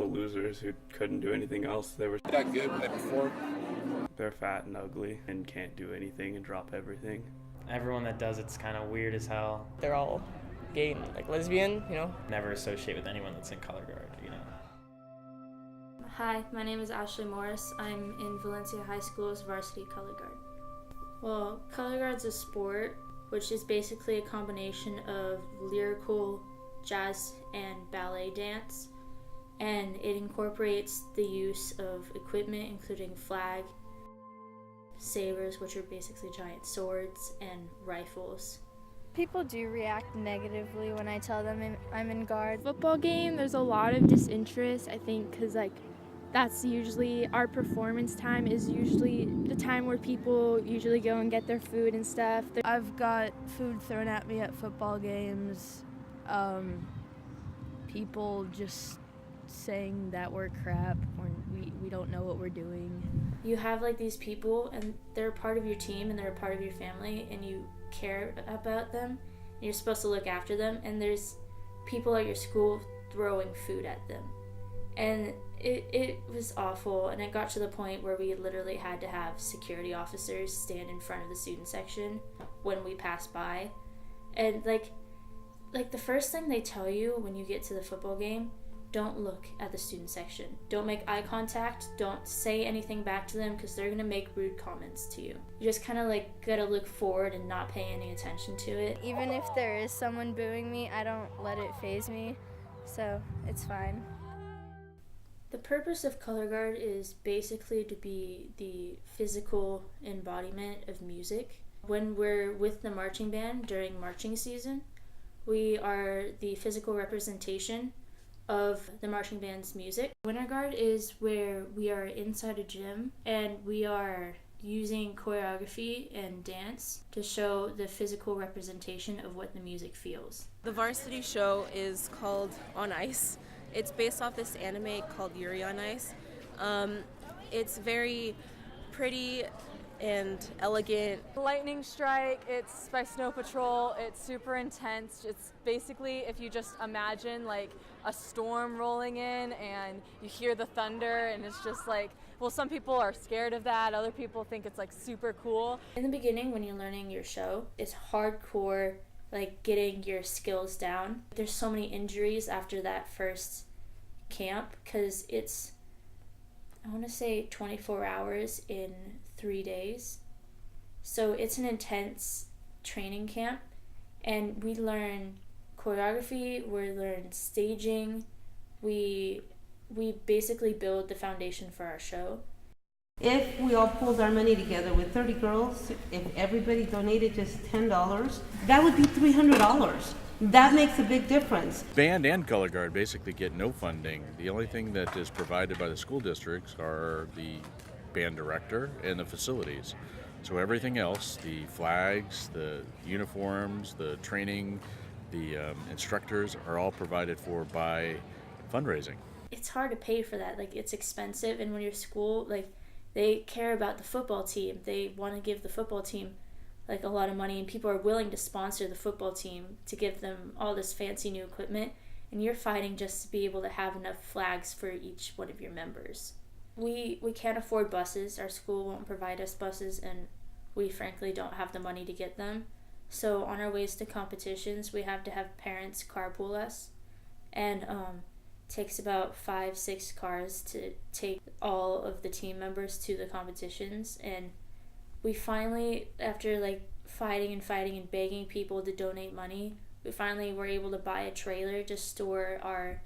total losers who couldn't do anything else. They were that good the night before. They're fat and ugly and can't do anything and drop everything. Everyone that does it's kind of weird as hell. They're all gay and like lesbian, you know. Never associate with anyone that's in color guard, you know. Hi, my name is Ashley Morris. I'm in Valencia High School's varsity color guard. Well, color guard's a sport which is basically a combination of lyrical, jazz, and ballet dance, and it incorporates the use of equipment including flag, sabers, which are basically giant swords, and rifles. People do react negatively when I tell them I'm in guard. Football game, there's a lot of disinterest, I think, because that's usually our performance time is usually the time where people usually go and get their food and stuff. I've got food thrown at me at football games. People just saying that we're crap when we don't know what we're doing. You have these people and they're a part of your team and they're a part of your family and you care about them and you're supposed to look after them, and there's people at your school throwing food at them. And it was awful, and it got to the point where we literally had to have security officers stand in front of the student section when we passed by. And like the first thing they tell you when you get to the football game, don't look at the student section. Don't make eye contact. Don't say anything back to them because they're going to make rude comments to you. You just kind of got to look forward and not pay any attention to it. Even if there is someone booing me, I don't let it faze me, so it's fine. The purpose of color guard is basically to be the physical embodiment of music. When we're with the marching band during marching season, we are the physical representation of the marching band's music. Winter guard is where we are inside a gym and we are using choreography and dance to show the physical representation of what the music feels. The varsity show is called On Ice. It's based off this anime called Yuri on Ice. It's very pretty and elegant. Lightning Strike, it's by Snow Patrol. It's super intense. It's basically if you just imagine a storm rolling in and you hear the thunder, and it's just some people are scared of that. Other people think it's super cool. In the beginning, when you're learning your show, it's hardcore, getting your skills down. There's so many injuries after that first camp because it's, I want to say 24 hours in 3 days. So it's an intense training camp, and we learn choreography, we learn staging, we basically build the foundation for our show. If we all pulled our money together with 30 girls, if everybody donated just $10, that would be $300. That makes a big difference. Band and color guard basically get no funding. The only thing that is provided by the school districts are the band director and the facilities. So everything else, the flags, the uniforms, the training, the instructors are all provided for by fundraising. It's hard to pay for that. It's expensive, and when your school, they care about the football team. They want to give the football team a lot of money, and people are willing to sponsor the football team to give them all this fancy new equipment, and you're fighting just to be able to have enough flags for each one of your members. We can't afford buses. Our school won't provide us buses, and we frankly don't have the money to get them. So on our ways to competitions, we have to have parents carpool us, and takes about 5-6 cars to take all of the team members to the competitions. And we finally, after fighting and begging people to donate money, we finally were able to buy a trailer to store our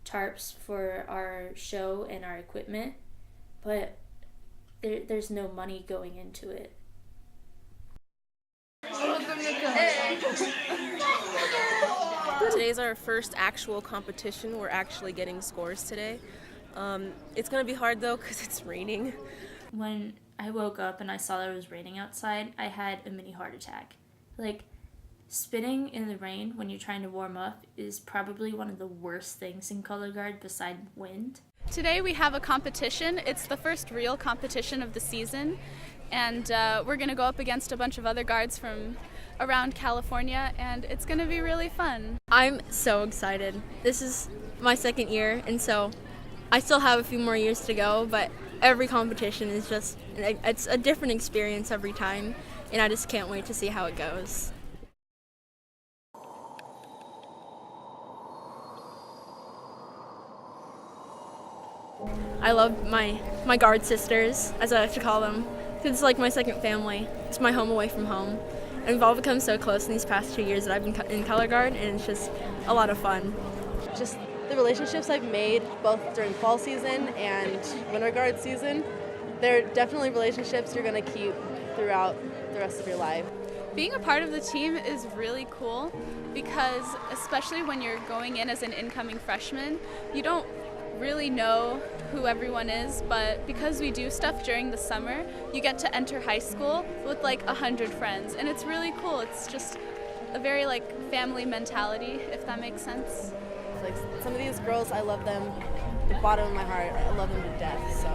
tarps for our show and our equipment, but there's no money going into it. Today's our first actual competition. We're actually getting scores today. It's going to be hard though because it's raining. When I woke up and I saw that it was raining outside, I had a mini heart attack. Spinning in the rain when you're trying to warm up is probably one of the worst things in color guard beside wind. Today we have a competition. It's the first real competition of the season, and we're going to go up against a bunch of other guards from around California, and it's going to be really fun. I'm so excited. This is my second year, and so I still have a few more years to go, but every competition is it's a different experience every time, and I just can't wait to see how it goes. I love my guard sisters, as I like to call them. It's like my second family. It's my home away from home. And we've all become so close in these past 2 years that I've been in color guard, and it's just a lot of fun. Just the relationships I've made both during fall season and winter guard season, they're definitely relationships you're going to keep throughout the rest of your life. Being a part of the team is really cool because especially when you're going in as an incoming freshman, you don't really know who everyone is, but because we do stuff during the summer, you get to enter high school with like 100 friends, and it's really cool. It's just a very like family mentality, if that makes sense. Like some of these girls, I love them the bottom of my heart. I love them to death. So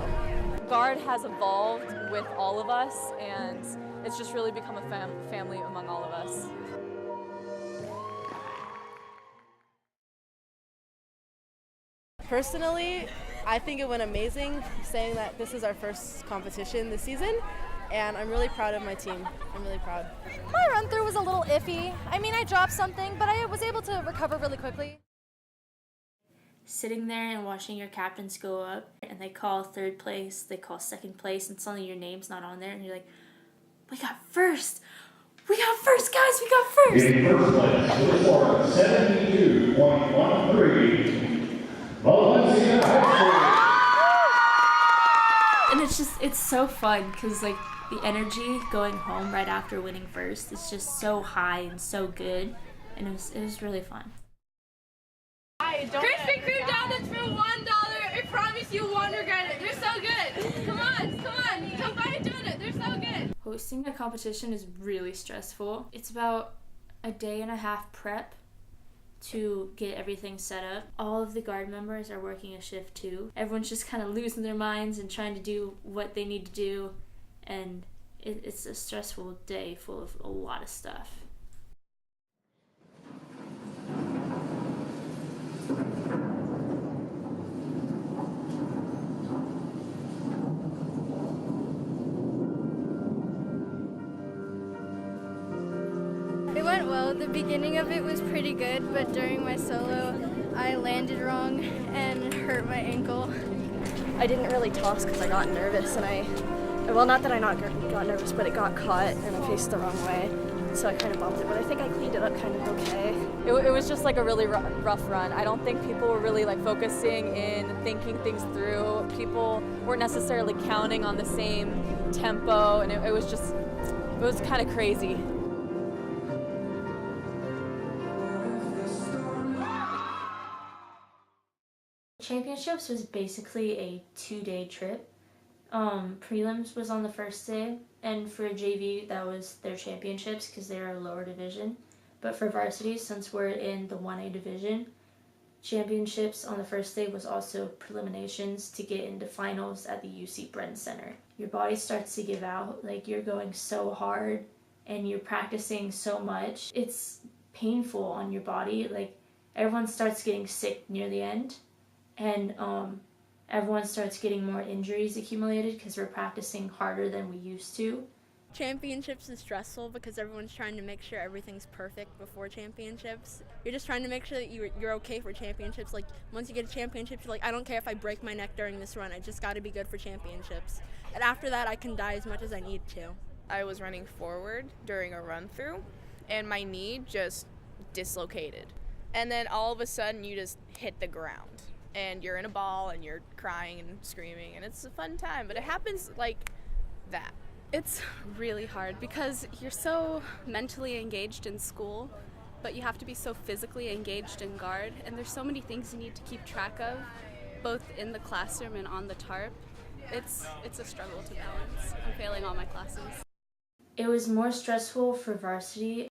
Guard has evolved with all of us, and it's just really become a family among all of us. Personally, I think it went amazing, saying that this is our first competition this season, and I'm really proud of my team. I'm really proud. My run-through was a little iffy. I mean, I dropped something, but I was able to recover really quickly. Sitting there and watching your captains go up, and they call third place, they call second place, and suddenly your name's not on there, and you're like, we got first! We got first, guys! We got first! In first place, with a score of 72.13. Valencia High And it's so fun because like the energy going home right after winning first is just so high and so good, and it was really fun. Krispy Kreme donuts for $1. I promise you won't regret it. They're so good. Come on, come buy a donut. They're so good. Hosting a competition is really stressful. It's about a day and a half prep to get everything set up. All of the guard members are working a shift too. Everyone's just kind of losing their minds and trying to do what they need to do, and it's a stressful day full of a lot of stuff. It went well. The beginning of it was pretty good, but during my solo, I landed wrong and hurt my ankle. I didn't really toss because I got nervous, and well, not that I got nervous, but it got caught and I faced the wrong way, so I kind of bumped it, but I think I cleaned it up kind of okay. It was just like a really rough run. I don't think people were really like focusing in thinking things through. People weren't necessarily counting on the same tempo, and it was kind of crazy. Championships was basically a 2-day trip. Prelims was on the first day, and for JV that was their championships because they're a lower division. But for varsity, since we're in the 1A division, championships on the first day was also preliminations to get into finals at the UC Bren Center. Your body starts to give out, like you're going so hard and you're practicing so much. It's painful on your body, like everyone starts getting sick near the end. And everyone starts getting more injuries accumulated because we're practicing harder than we used to. Championships is stressful because everyone's trying to make sure everything's perfect before championships. You're just trying to make sure that you're okay for championships. Like once you get a championship, you're like, I don't care if I break my neck during this run. I just got to be good for championships. And after that, I can die as much as I need to. I was running forward during a run through, and my knee just dislocated. And then all of a sudden, you just hit the ground. And you're in a ball and you're crying and screaming, and it's a fun time, but it happens like that. It's really hard because you're so mentally engaged in school, but you have to be so physically engaged in guard, and there's so many things you need to keep track of, both in the classroom and on the tarp. It's a struggle to balance. I'm failing all my classes. It was more stressful for varsity.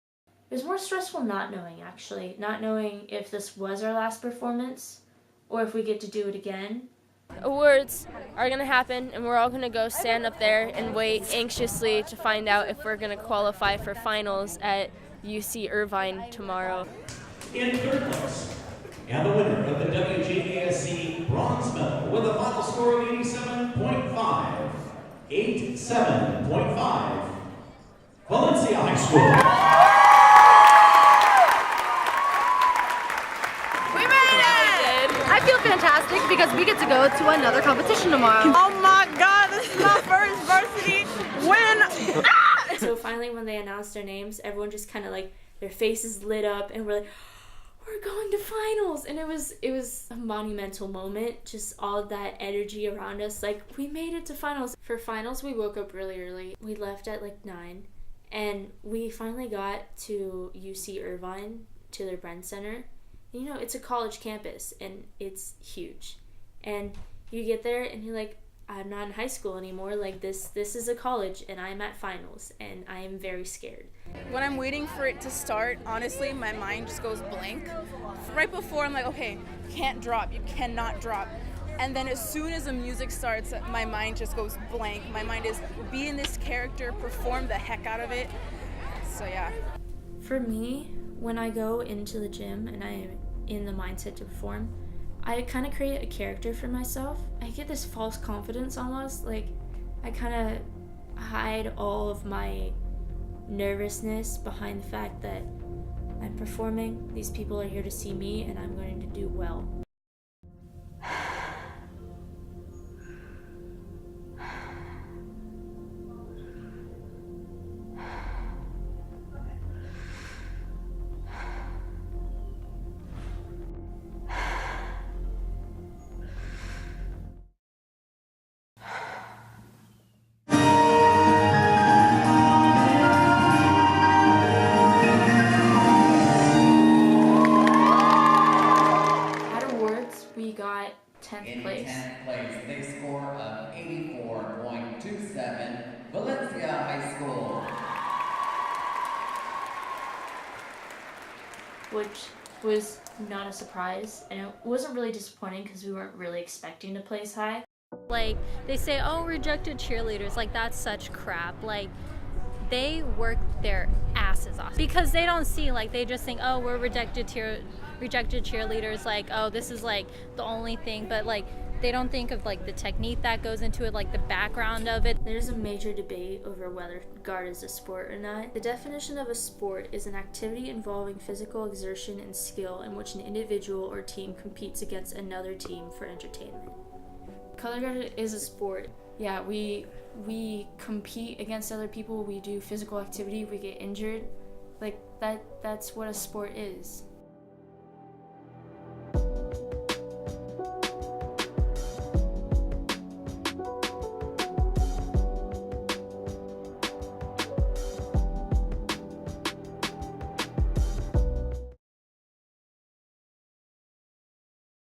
It was more stressful not knowing, actually. Not knowing if this was our last performance or if we get to do it again. Awards are going to happen, and we're all going to go stand up there and wait anxiously to find out if we're going to qualify for finals at UC Irvine tomorrow. In third place, and the winner of the WJASC bronze medal with a final score of 87.5. 87.5. Valencia High School. We made it! I feel fantastic because we get to go to another competition tomorrow. Oh my God, this is my first varsity win! So finally when they announced their names, everyone just kind of like, their faces lit up and we're like, we're going to finals. And it was a monumental moment, just all that energy around us. Like, we made it to finals. For finals, we woke up really early. We left at like 9 and we finally got to UC Irvine, to their Bren Center. You know, it's a college campus and it's huge. And you get there and you're like, I'm not in high school anymore. Like, this is a college and I'm at finals and I am very scared. When I'm waiting for it to start, honestly, my mind just goes blank. Right before, I'm like, okay, you can't drop, you cannot drop. And then as soon as the music starts, my mind just goes blank. My mind is, be in this character, perform the heck out of it. So yeah. For me, when I go into the gym and I am in the mindset to perform, I kind of create a character for myself. I get this false confidence almost, like I kind of hide all of my nervousness behind the fact that I'm performing, these people are here to see me, and I'm going to do well. We got 10th place. In 10th place, big score of 84.27, Valencia High School. Which was not a surprise, and it wasn't really disappointing because we weren't really expecting to place high. Like, they say, oh, rejected cheerleaders, like, that's such crap. Like, they work their asses off because they don't see, like, they just think, oh, we're rejected cheerleaders, like, oh, this is like the only thing, but like they don't think of like the technique that goes into it, like the background of it. There's a major debate over whether guard is a sport or not. The definition of a sport is an activity involving physical exertion and skill in which an individual or team competes against another team for entertainment. Color guard is a sport. Yeah, we compete against other people, we do physical activity, we get injured. Like that's what a sport is.